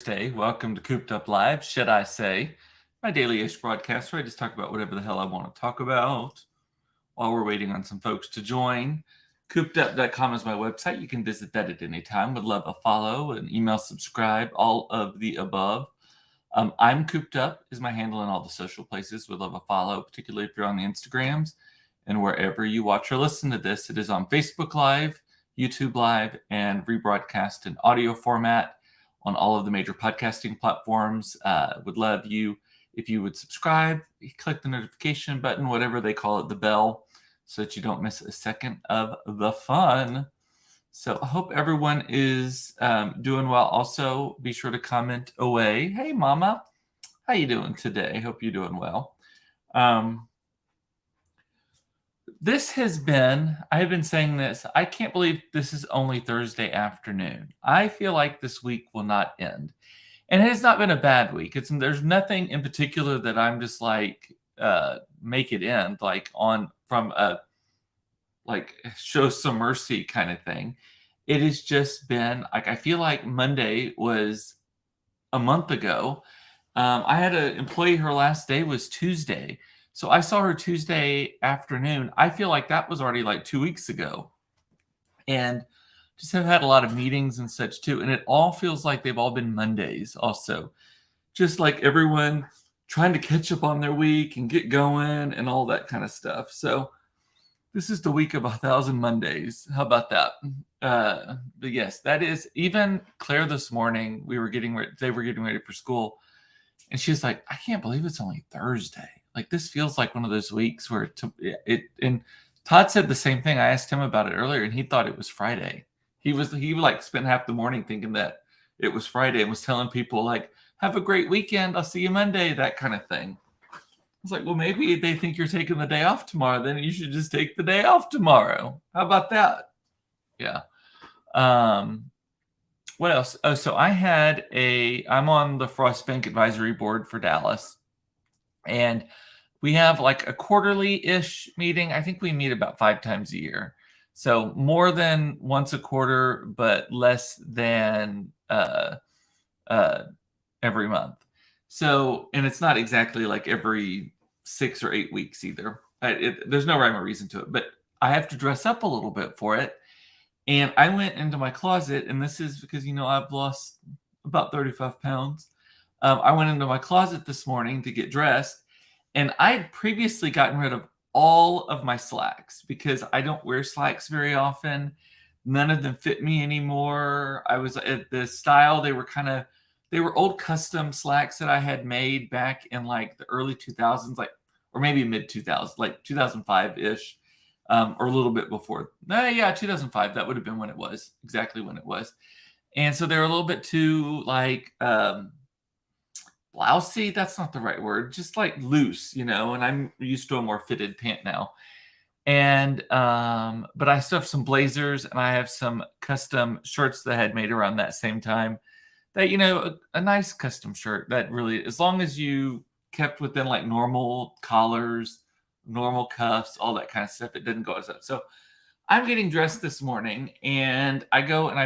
Thursday. Welcome to Cooped Up Live, should I say. My daily-ish broadcast where I just talk about whatever the hell I want to talk about while we're waiting on some folks to join. Coopedup.com is my website. You can visit that at any time. Would love a follow, an email, subscribe, all of the above. I'm Cooped Up is my handle in all the social places. Would love a follow, particularly if you're on the Instagrams and wherever you watch or listen to this. It is on Facebook Live, YouTube Live, and rebroadcast in audio format on all of the major podcasting platforms. Would love you if you would subscribe, click the notification button, whatever they call it, the bell, so that you don't miss a second of the fun. So I hope everyone is doing well. Also, be sure to comment away. Hey, Mama, how you doing today? Hope you're doing well. This has been, I have been saying this, I can't believe this is only Thursday afternoon. I feel like this week will not end. And it has not been a bad week. There's nothing in particular that I'm just like, make it end, like on from a, like show some mercy kind of thing. It has just been like, I feel like Monday was a month ago. I had an employee, her last day was Tuesday. So I saw her Tuesday afternoon. I feel like that was already like 2 weeks ago. And just have had a lot of meetings and such too. And it all feels like they've all been Mondays also. Just like everyone trying to catch up on their week and get going and all that kind of stuff. So this is the week of 1,000 Mondays. How about that? But yes, that is, even Claire this morning, they were getting ready for school. And she's like, I can't believe it's only Thursday. Like, this feels like one of those weeks where and Todd said the same thing. I asked him about it earlier and he thought it was Friday. He like spent half the morning thinking that it was Friday and was telling people like, have a great weekend. I'll see you Monday, that kind of thing. I was like, well, maybe they think you're taking the day off tomorrow. Then you should just take the day off tomorrow. How about that? Yeah. What else? Oh, so I'm on the Frost Bank Advisory Board for Dallas. And we have like a quarterly-ish meeting. I think we meet about 5 times a year. So more than once a quarter, but less than every month. So, and it's not exactly like every 6 or 8 weeks either. There's no rhyme or reason to it, but I have to dress up a little bit for it. And I went into my closet, and this is because, I've lost about 35 pounds. I went into my closet this morning to get dressed, and I had previously gotten rid of all of my slacks because I don't wear slacks very often. None of them fit me anymore. I was at the style, they were old custom slacks that I had made back in like the early 2000s, like, or maybe mid 2000s, like 2005-ish. Or a little bit before. 2005. That would have been when it was. Exactly when it was. And so they're a little bit too like blousy. That's not the right word. Just like loose, and I'm used to a more fitted pant now. And but I still have some blazers and I have some custom shirts that I had made around that same time. That a nice custom shirt that really, as long as you kept within like normal collars, normal cuffs, all that kind of stuff, it didn't go as up. So I'm getting dressed this morning and I go and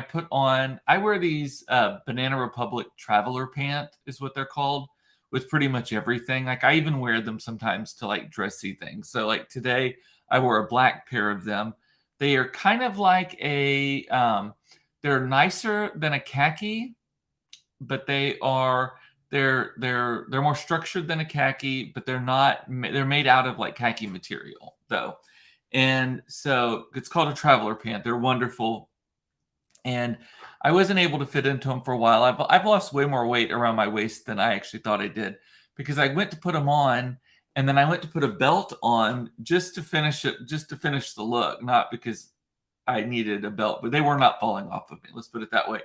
I wear these Banana Republic traveler pant is what they're called, with pretty much everything. Like I even wear them sometimes to like dressy things. So like today I wore a black pair of them. They are kind of like they're nicer than a khaki, but they're more structured than a khaki, but they're made out of like khaki material though. And so it's called a traveler pant. They're wonderful. And I wasn't able to fit into them for a while. I've lost way more weight around my waist than I actually thought I did, because I went to put them on and then I went to put a belt on just to finish the look, not because I needed a belt, but they were not falling off of me. Let's put it that way.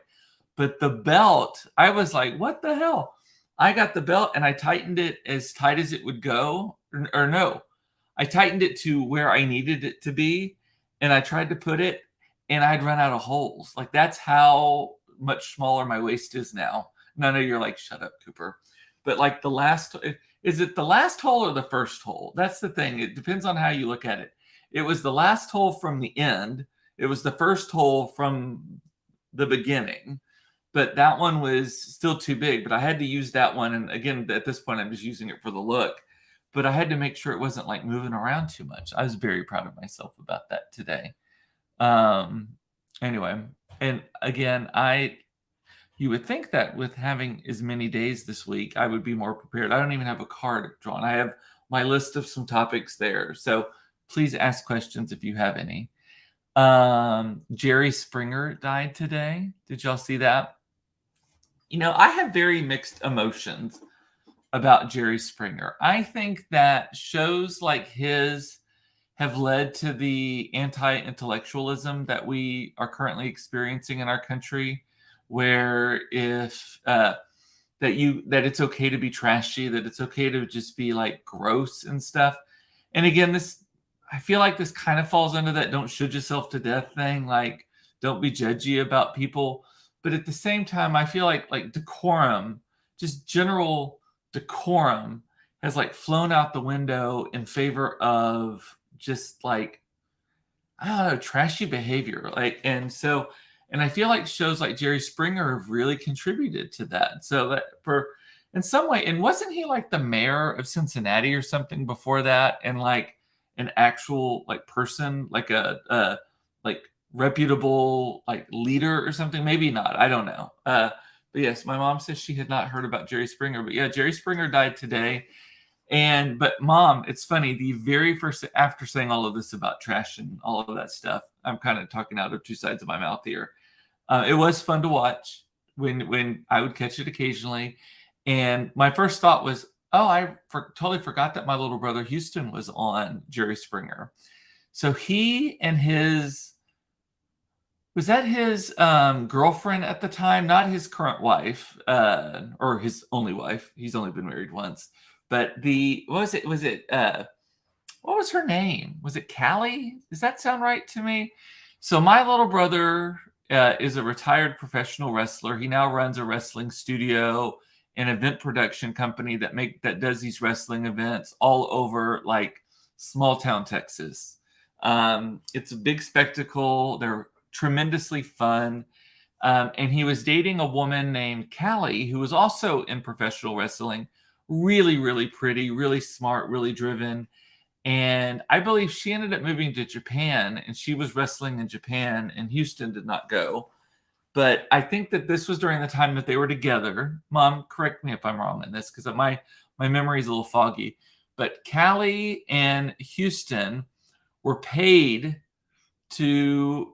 But the belt, I was like, what the hell? I got the belt and I tightened it as tight as it would go. Or no, I tightened it to where I needed it to be. And I tried to put it and I'd run out of holes. Like that's how much smaller my waist is now. None of you're like, shut up, Cooper. But like is it the last hole or the first hole? That's the thing. It depends on how you look at it. It was the last hole from the end. It was the first hole from the beginning. but that one was still too big. But I had to use that one, and again, at this point, I'm just using it for the look. But I had to make sure it wasn't like moving around too much. I was very proud of myself about that today. Um, anyway, and again, you would think that with having as many days this week, I would be more prepared. I don't even have a card drawn. I have my list of some topics there. So please ask questions if you have any. Jerry Springer died today. Did y'all see that? I have very mixed emotions about Jerry Springer. I think that shows like his have led to the anti-intellectualism that we are currently experiencing in our country, where if that it's okay to be trashy, that it's okay to just be like gross and stuff. And again, I feel like this kind of falls under that don't shoot yourself to death thing, like don't be judgy about people. But at the same time, I feel like decorum, just general decorum, has like flown out the window in favor of just like, I don't know, trashy behavior. And I feel like shows like Jerry Springer have really contributed to that. So that in some way, and wasn't he like the mayor of Cincinnati or something before that? And like an actual like person, like a like reputable like leader or something? Maybe not. I don't know. But yes, my mom says she had not heard about Jerry Springer. But yeah, Jerry Springer died today. But mom, it's funny, the very first, after saying all of this about trash and all of that stuff, I'm kind of talking out of two sides of my mouth here. It was fun to watch when I would catch it occasionally. And my first thought was, oh, totally forgot that my little brother Houston was on Jerry Springer. So he and was that his girlfriend at the time? Not his current wife, or his only wife. He's only been married once. But what was it? What was her name? Was it Callie? Does that sound right to me? So my little brother is a retired professional wrestler. He now runs a wrestling studio and event production company that does these wrestling events all over like small town Texas. It's a big spectacle. They're tremendously fun. And he was dating a woman named Callie, who was also in professional wrestling. Really, really pretty, really smart, really driven. And I believe she ended up moving to Japan, and she was wrestling in Japan, and Houston did not go. But I think that this was during the time that they were together. Mom, correct me if I'm wrong in this, because my memory is a little foggy. But Callie and Houston were paid to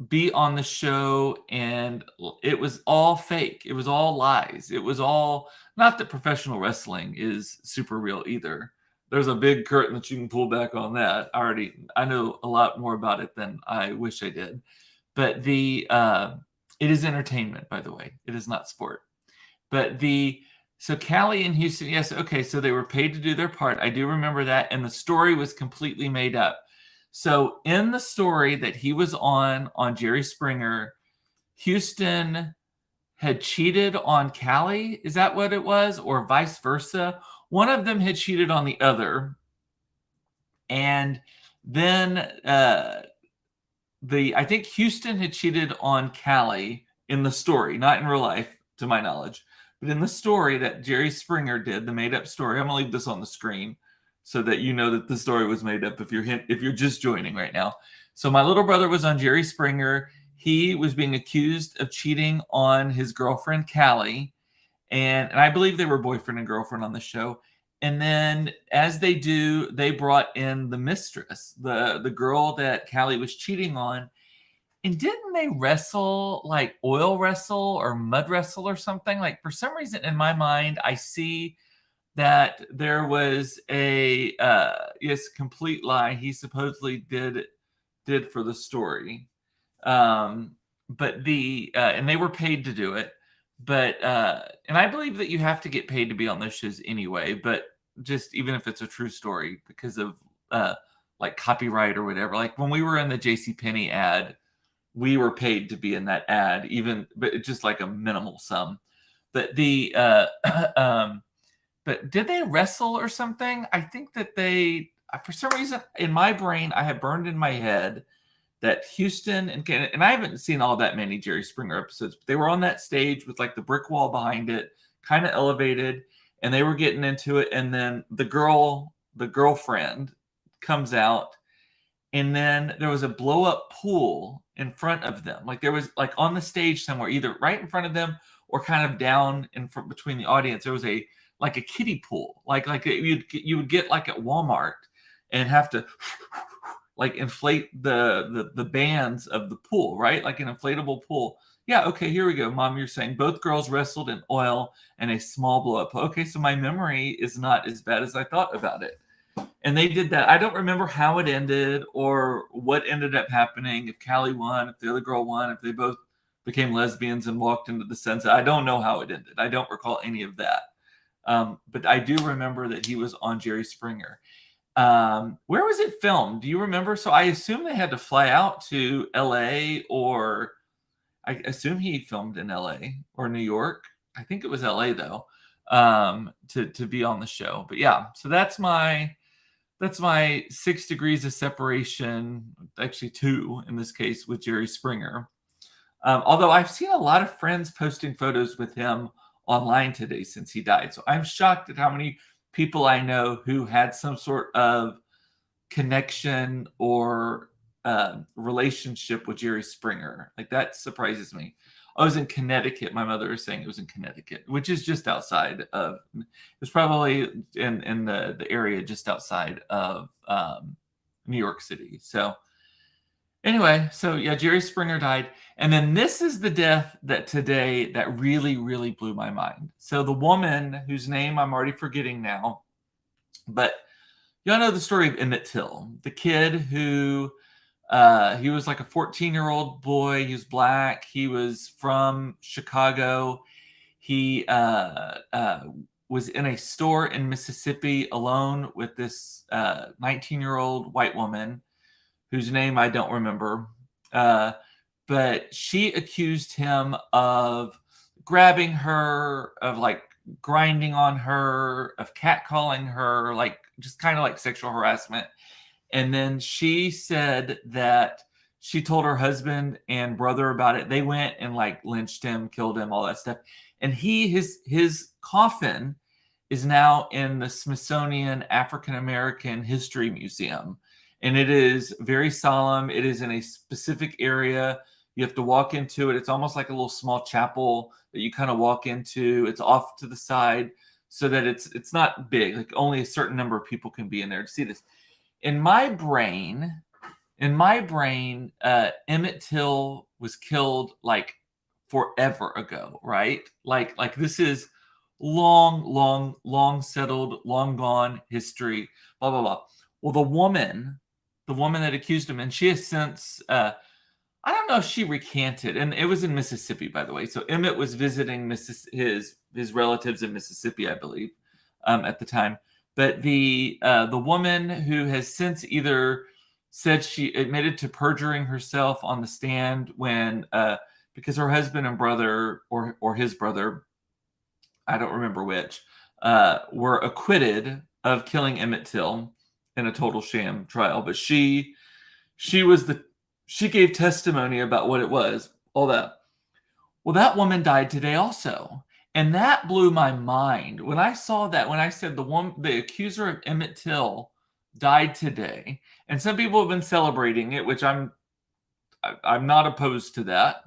be on the show, and it was all fake. It was all lies. It was all, not that professional wrestling is super real either. There's a big curtain that you can pull back on that. I know a lot more about it than I wish I did. But it is entertainment, by the way. It is not sport. But so Callie and Houston, yes, okay, so they were paid to do their part. I do remember that, and the story was completely made up. So in the story that he was on Jerry Springer, Houston had cheated on Callie. Is that what it was? Or vice versa? One of them had cheated on the other. And then I think Houston had cheated on Callie in the story, not in real life, to my knowledge. But in the story that Jerry Springer did, the made up story, I'm going to leave this on the screen so that you know that the story was made up if you're just joining right now. So my little brother was on Jerry Springer. He was being accused of cheating on his girlfriend, Callie. And I believe they were boyfriend and girlfriend on the show. And then as they do, they brought in the mistress, the girl that Callie was cheating on. And didn't they wrestle, like oil wrestle or mud wrestle or something? Like for some reason in my mind, I see that there was a complete lie he supposedly did for the story. But and they were paid to do it. But and I believe that you have to get paid to be on those shows anyway, but just even if it's a true story because of like copyright or whatever. Like when we were in the JCPenney ad, we were paid to be in that ad, but it's just like a minimal sum. But but did they wrestle or something? I think that for some reason in my brain, I have burned in my head that Houston and I haven't seen all that many Jerry Springer episodes, but they were on that stage with like the brick wall behind it, kind of elevated, and they were getting into it. And then the girlfriend comes out, and then there was a blow up pool in front of them. Like there was like on the stage somewhere, either right in front of them or kind of down in front between the audience. There was a kiddie pool, you would get like at Walmart and have to like inflate the bands of the pool, right? Like an inflatable pool. Yeah, okay, here we go. Mom, you're saying both girls wrestled in oil and a small blow up. Okay, so my memory is not as bad as I thought about it. And they did that. I don't remember how it ended or what ended up happening. If Callie won, if the other girl won, if they both became lesbians and walked into the sunset. I don't know how it ended. I don't recall any of that. But I do remember that he was on Jerry Springer. Where was it filmed? Do you remember? So I assume they had to fly out to LA, or I assume he filmed in LA or New York. I think it was LA though, to be on the show. But yeah, so that's my 6 degrees of separation, actually 2 in this case, with Jerry Springer. Although I've seen a lot of friends posting photos with him online today since he died. So I'm shocked at how many people I know who had some sort of connection or relationship with Jerry Springer. Like that surprises me. I was in Connecticut. My mother was saying it was in Connecticut, which is just outside of. It was probably in the area just outside of New York City. So anyway, so yeah, Jerry Springer died, and then this is the death that really, really blew my mind. So the woman whose name I'm already forgetting now, but y'all know the story of Emmett Till, the kid who he was like a 14-year-old boy. He was black. He was from Chicago. He was in a store in Mississippi alone with this 19-year-old white woman whose name I don't remember. But she accused him of grabbing her, of like grinding on her, of catcalling her, like just kind of like sexual harassment. And then she said that she told her husband and brother about it. They went and like lynched him, killed him, all that stuff. And his coffin is now in the Smithsonian African American History Museum. And it is very solemn. It is in a specific area. You have to walk into it. It's almost like a little small chapel that you kind of walk into. It's off to the side so that it's not big. Like only a certain number of people can be in there to see this. In my brain, Emmett Till was killed like forever ago, right? Like this is long settled, long gone history, blah, blah, blah. Well, the woman that accused him, and she has since, I don't know if she recanted, and it was in Mississippi, by the way. So Emmett was visiting his relatives in Mississippi, I believe, at the time. But the woman who has since either said she admitted to perjuring herself on the stand when because her husband and brother or his brother, I don't remember which, were acquitted of killing Emmett Till in a total sham trial. But she gave testimony about what it was, all that. Well, that woman died today also. And that blew my mind when I saw that, when I said the accuser of Emmett Till died today. And some people have been celebrating it, which I'm not opposed to that.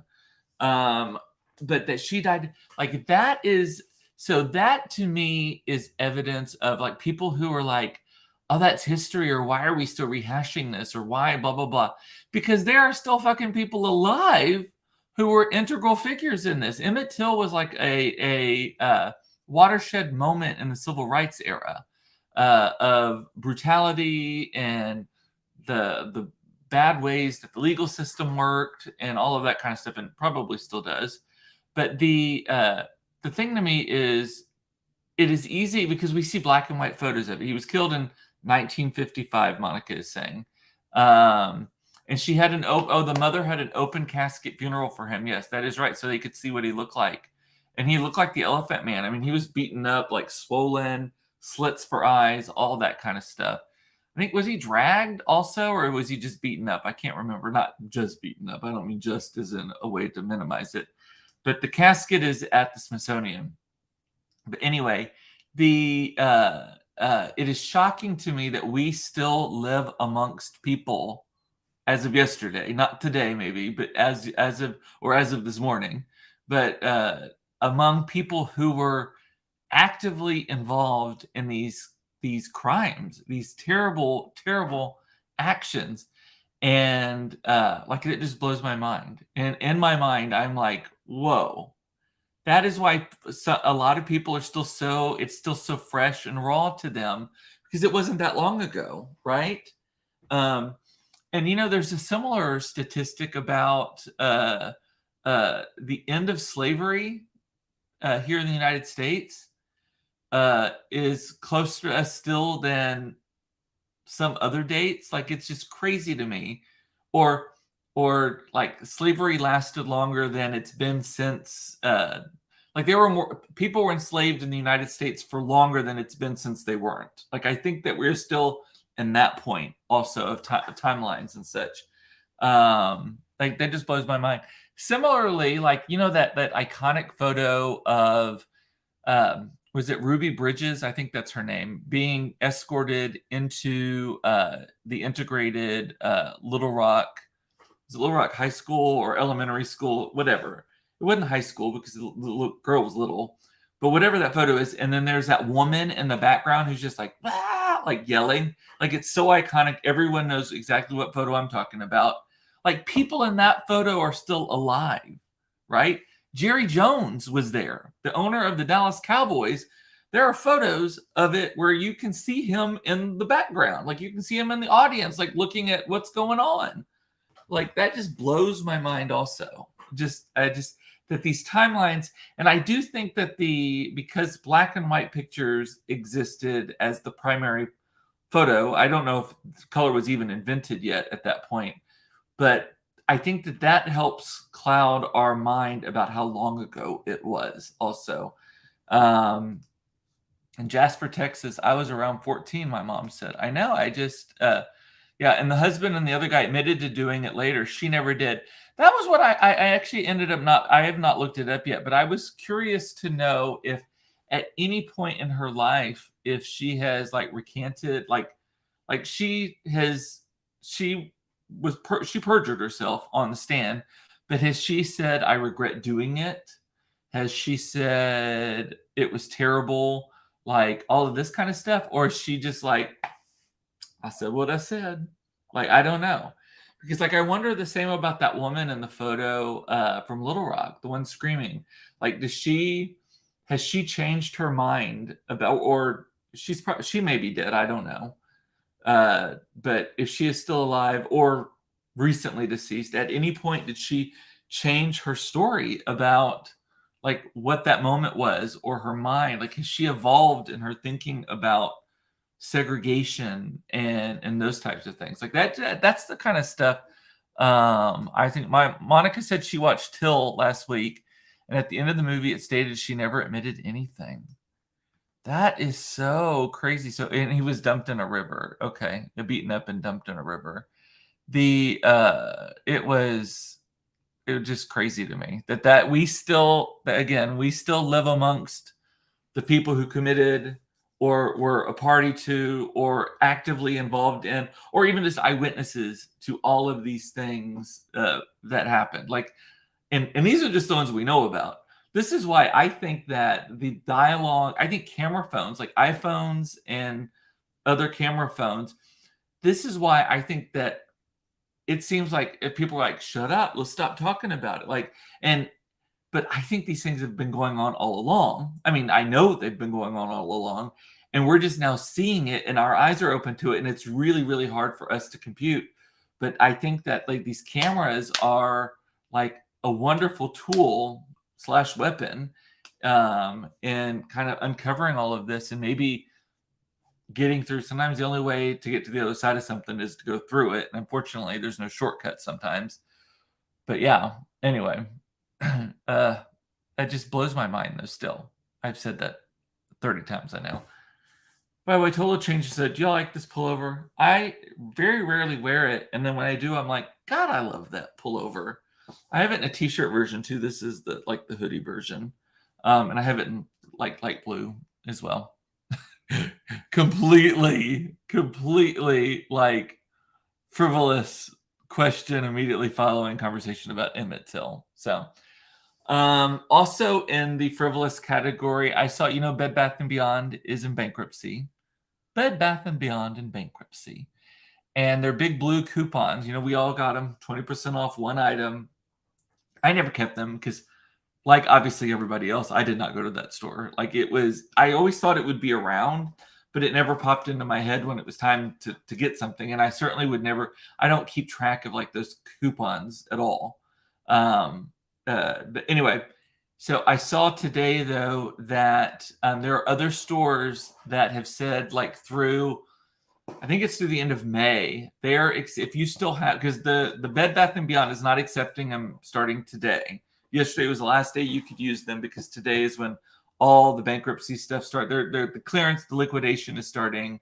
But that she died, like that is, so that to me is evidence of like people who are like, oh, that's history, or why are we still rehashing this, or why blah, blah, blah. Because there are still fucking people alive who were integral figures in this. Emmett Till was like a watershed moment in the civil rights era of brutality and the bad ways that the legal system worked and all of that kind of stuff, and probably still does. But the thing to me is, it is easy because we see black and white photos of it. He was killed in 1955, Monica is saying. And she had the mother had an open casket funeral for him. Yes, that is right. So they could see what he looked like. And he looked like the Elephant Man. I mean, he was beaten up, like swollen, slits for eyes, all that kind of stuff. I think, was he dragged also, or was he just beaten up? I can't remember. Not just beaten up. I don't mean just as in a way to minimize it. But the casket is at the Smithsonian. But anyway, it is shocking to me that we still live amongst people as of yesterday, not today maybe, but as of this morning, but among people who were actively involved in these crimes, these terrible, terrible actions. And like, it just blows my mind. And in my mind, I'm like, whoa. That is why a lot of people are it's still so fresh and raw to them, because it wasn't that long ago, right? Um, and there's a similar statistic about the end of slavery here in the United States is closer to us still than some other dates. Like, it's just crazy to me. Or like, slavery lasted longer than it's been since like, there were more people were enslaved in the United States for longer than it's been since they weren't. Like, I think that we're still in that point also of timelines and such. Like, that just blows my mind. Similarly, like, that iconic photo of was it Ruby Bridges? I think that's her name, being escorted into the integrated Little Rock. Was it Little Rock High School or elementary school? Whatever. It wasn't high school because the little girl was little, but whatever that photo is. And then there's that woman in the background who's just like, ah, like yelling. Like, it's so iconic. Everyone knows exactly what photo I'm talking about. Like, people in that photo are still alive, right? Jerry Jones was there, the owner of the Dallas Cowboys. There are photos of it where you can see him in the background. Like, you can see him in the audience, like, looking at what's going on. Like, that just blows my mind also. That these timelines, and I do think that because black and white pictures existed as the primary photo, I don't know if color was even invented yet at that point, but I think that helps cloud our mind about how long ago it was also. In Jasper, Texas, I was around 14, my mom said. I know, yeah, and the husband and the other guy admitted to doing it later. She never did. That was what I actually ended up I have not looked it up yet, but I was curious to know if at any point in her life, if she has like recanted, like she perjured herself on the stand, but has she said, I regret doing it? Has she said it was terrible? Like, all of this kind of stuff? Or is she just like, I said what I said? Like, I don't know. Because, like, I wonder the same about that woman in the photo from Little Rock, the one screaming. Like, has she changed her mind about, or she may be dead, I don't know. But if she is still alive or recently deceased, at any point did she change her story about like what that moment was, or her mind? Like, has she evolved in her thinking about segregation and those types of things? Like, that's the kind of stuff. I think my Monica said she watched Till last week, and at the end of the movie it stated she never admitted anything. That is so crazy. So, and he was dumped in a river. Okay. Beaten up and dumped in a river. It was just crazy to me that we still, again, we still live amongst the people who committed or were a party to or actively involved in, or even just eyewitnesses to all of these things that happened. Like, and these are just the ones we know about. This is why I think that the dialogue, I think camera phones, like iPhones and other camera phones, this is why I think that it seems like if people are like, shut up, let's stop talking about it. Like, but I think these things have been going on all along. I mean, I know they've been going on all along, and we're just now seeing it, and our eyes are open to it, and it's really, really hard for us to compute. But I think that like these cameras are like a wonderful tool / weapon in kind of uncovering all of this, and maybe getting through. Sometimes the only way to get to the other side of something is to go through it. And unfortunately, there's no shortcut sometimes. But yeah, anyway, that just blows my mind though still. I've said that 30 times, I know. By the way, Total Change said, "Do you like this pullover?" I very rarely wear it, and then when I do, I'm like, "God, I love that pullover." I have it in a t-shirt version too. This is the hoodie version, and I have it in like light blue as well. completely like frivolous question immediately following conversation about Emmett Till. So, also in the frivolous category, I saw, Bed Bath and Beyond is in bankruptcy. Bed Bath and Beyond in bankruptcy. And their big blue coupons, we all got them 20% off one item. I never kept them because, like obviously everybody else, I did not go to that store. I always thought it would be around, but it never popped into my head when it was time to get something. And I certainly would never, I don't keep track of like those coupons at all. But anyway, so I saw today though that there are other stores that have said like through, I think it's through the end of May. If you still have, because the Bed Bath and Beyond is not accepting them starting today. Yesterday was the last day you could use them because today is when all the bankruptcy stuff start. The clearance, the liquidation is starting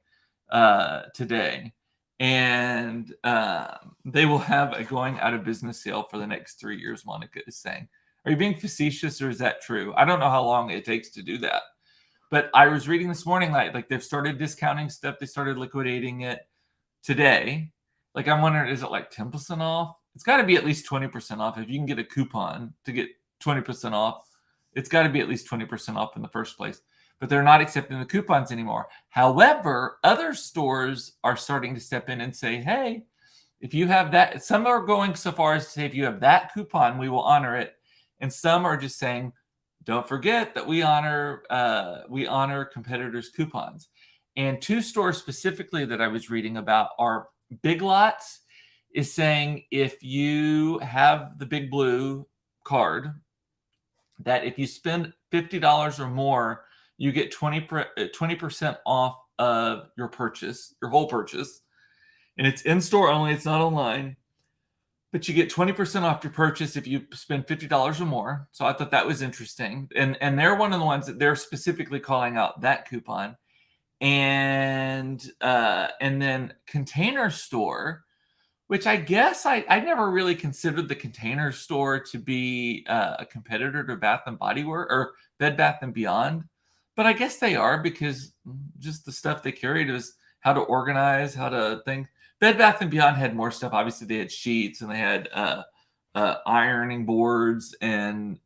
today, and they will have a going out of business sale for the next 3 years. Monica is saying, "Are you being facetious or is that true?" I don't know how long it takes to do that. But I was reading this morning, like they've started discounting stuff. They started liquidating it today. Like I'm wondering, is it like 10% off? It's got to be at least 20% off. If you can get a coupon to get 20% off, it's got to be at least 20% off in the first place. But they're not accepting the coupons anymore. However, other stores are starting to step in and say, hey, if you have that, some are going so far as to say, if you have that coupon, we will honor it. And some are just saying, don't forget that we honor competitors' coupons. And two stores specifically that I was reading about are Big Lots is saying if you have the Big Blue card, that if you spend $50 or more, you get 20% off of your purchase, your whole purchase. And it's in-store only, it's not online. But you get 20% off your purchase if you spend $50 or more. So I thought that was interesting. And they're one of the ones that they're specifically calling out that coupon. And then Container Store, which I guess I never really considered the Container Store to be a competitor to Bath and Body Works or Bed Bath and Beyond. But I guess they are because just the stuff they carried was how to organize, how to think. Bed Bath and Beyond had more stuff. Obviously, they had sheets and they had ironing boards and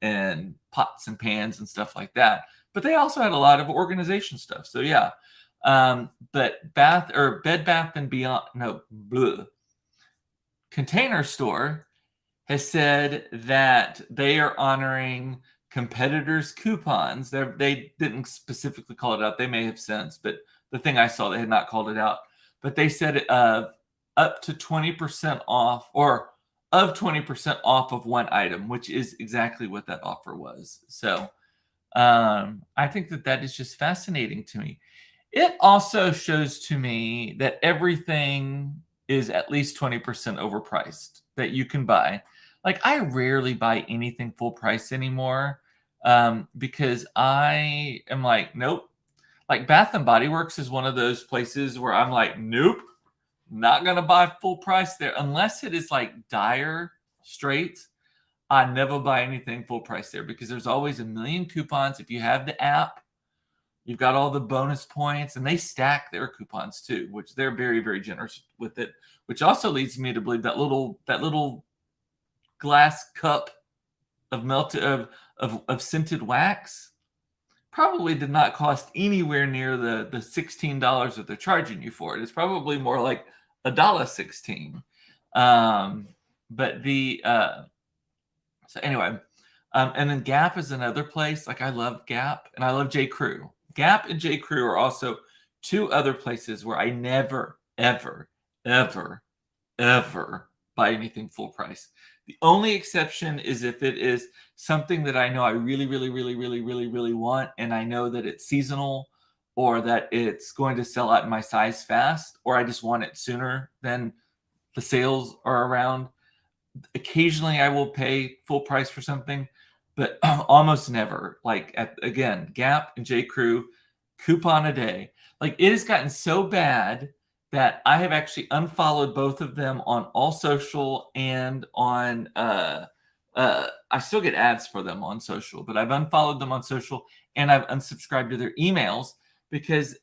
pots and pans and stuff like that. But they also had a lot of organization stuff. So yeah, but Bed Bath and Beyond, no, bleh. Container Store has said that they are honoring competitors' coupons. They didn't specifically call it out. They may have since, but the thing I saw, they had not called it out. But they said up to 20% off or of 20% off of one item, which is exactly what that offer was. So I think that is just fascinating to me. It also shows to me that everything is at least 20% overpriced that you can buy. Like I rarely buy anything full price anymore because I am like, nope. Like Bath and Body Works is one of those places where I'm like, nope, not gonna buy full price there unless it is like dire straits. I never buy anything full price there because there's always a million coupons. If you have the app, you've got all the bonus points, and they stack their coupons too, which they're very, very generous with it. Which also leads me to believe that little glass cup of melted of scented wax probably did not cost anywhere near the $16 that they're charging you for it. It's probably more like $1.16. But so anyway, and then Gap is another place. Like I love Gap and I love J. Crew. Gap and J. Crew are also two other places where I never, ever, ever, ever buy anything full price. The only exception is if it is something that I know I really, really, really, really, really, really want, and I know that it's seasonal or that it's going to sell out in my size fast, or I just want it sooner than the sales are around. Occasionally I will pay full price for something, but almost never. Like again, Gap and J. Crew, coupon a day. Like, it has gotten so bad that I have actually unfollowed both of them on all social and on I still get ads for them on social, but I've unfollowed them on social and I've unsubscribed to their emails because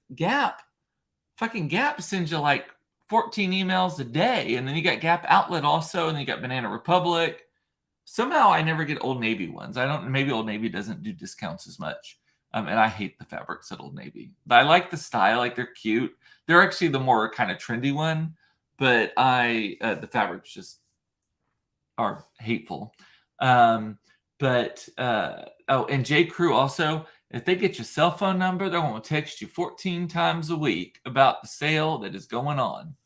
fucking Gap sends you like 14 emails a day, and then you got Gap Outlet also, and then you got Banana Republic. Somehow I never get Old Navy ones. I don't. Maybe Old Navy doesn't do discounts as much. And I hate the fabrics at Old Navy. But I like the style. Like, they're cute. They're actually the more kind of trendy one. But the fabrics just are hateful. And J. Crew also, if they get your cell phone number, they're going to text you 14 times a week about the sale that is going on.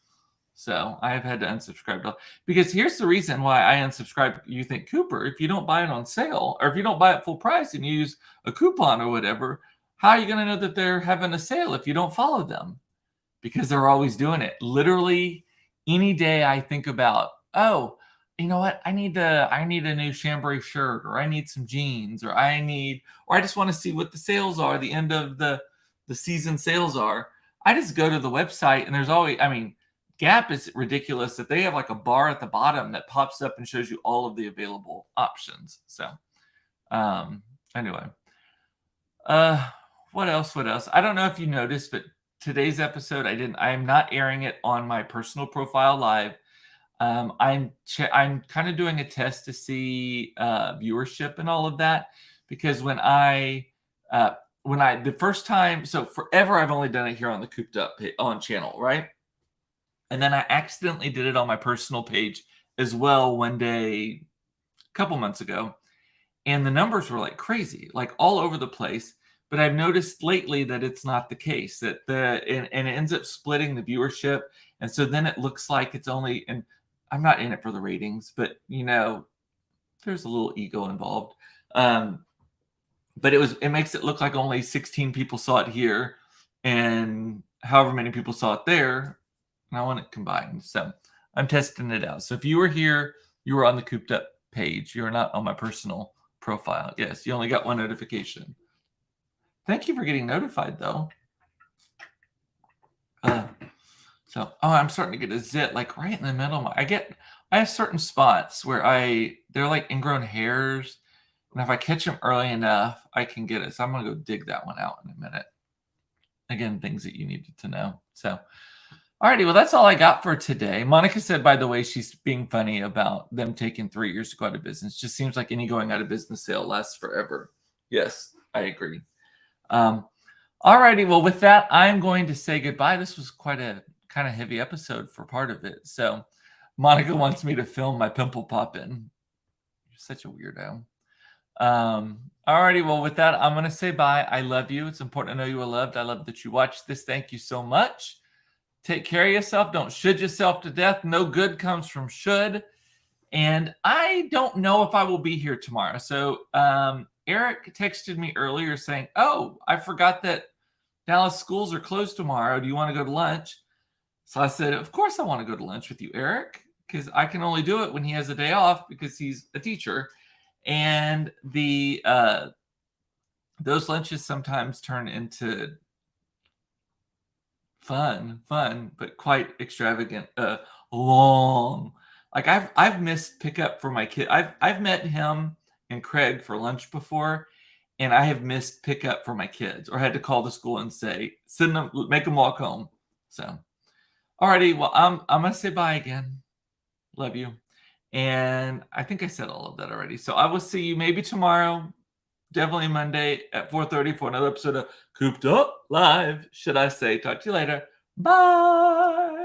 So I have had to unsubscribe because here's the reason why I unsubscribe. You think, Cooper, if you don't buy it on sale or if you don't buy it full price and you use a coupon or whatever, how are you going to know that they're having a sale if you don't follow them? Because they're always doing it. Literally any day I think about, oh, you know what? I need a new chambray shirt, or I need some jeans, or I just want to see what the sales are, the end of the season sales are. I just go to the website and there's always, Gap is ridiculous that they have like a bar at the bottom that pops up and shows you all of the available options. So, anyway, what else? I don't know if you noticed, but today's episode, I am not airing it on my personal profile live. I'm kind of doing a test to see viewership and all of that, because the first time, so forever I've only done it here on the Cooped Up on channel, right? And then I accidentally did it on my personal page as well one day, a couple months ago. And the numbers were like crazy, like all over the place. But I've noticed lately that it's not the case, and it ends up splitting the viewership. And so then it looks like it's only, and I'm not in it for the ratings, but there's a little ego involved. But it makes it look like only 16 people saw it here and however many people saw it there. And I want it combined. So I'm testing it out. So if you were here, you were on the Cooped Up page. You are not on my personal profile. Yes, you only got one notification. Thank you for getting notified, though. I'm starting to get a zit like right in the middle. I have certain spots where they're like ingrown hairs. And if I catch them early enough, I can get it. So I'm going to go dig that one out in a minute. Again, things that you needed to know. So, alrighty, well, that's all I got for today. Monica said, by the way, she's being funny about them taking 3 years to go out of business. Just seems like any going out of business sale lasts forever. Yes, I agree. Alrighty, well, with that, I'm going to say goodbye. This was quite a kind of heavy episode for part of it. So Monica wants me to film my pimple popping. You're such a weirdo. Alrighty, well, with that, I'm going to say bye. I love you. It's important to know you are loved. I love that you watched this. Thank you so much. Take care of yourself. Don't should yourself to death. No good comes from should. And I don't know if I will be here tomorrow. So Eric texted me earlier saying, oh, I forgot that Dallas schools are closed tomorrow. Do you want to go to lunch? So I said, of course I want to go to lunch with you, Eric, because I can only do it when he has a day off because he's a teacher. And those lunches sometimes turn into fun, but quite extravagant, long. Like I've missed pickup for my kid. I've met him and Craig for lunch before, and I have missed pickup for my kids, or had to call the school and say, send them, make them walk home. So, alrighty, well, I'm gonna say bye again. Love you. And I think I said all of that already. So I will see you maybe tomorrow, definitely Monday at 4:30 for another episode of Cooped Up Live, should I say. Talk to you later. Bye.